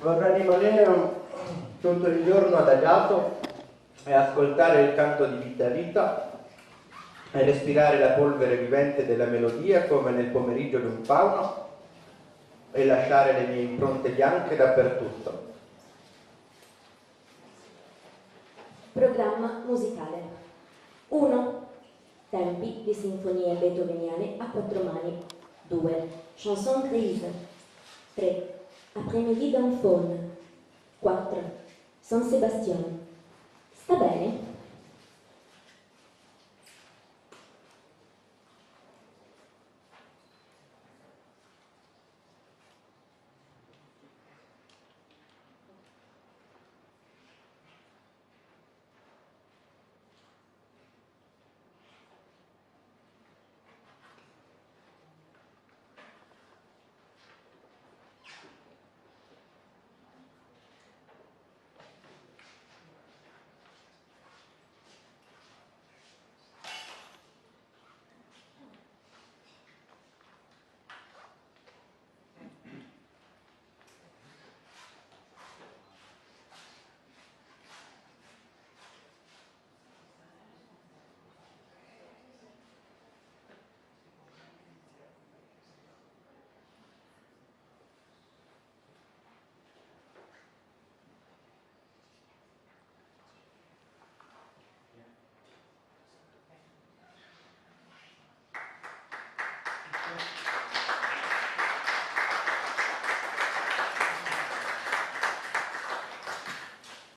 Vorrei rimanere tutto il giorno adagiato e ascoltare il canto di vita vita e respirare la polvere vivente della melodia come nel pomeriggio di un fauno e lasciare le mie impronte bianche dappertutto. Programma musicale. 1. Tempi di sinfonie beethoveniane a 4 mani. 2. Chanson grise. 3. Après-midi d'un faune. 4. San Sebastiano. Sta bene?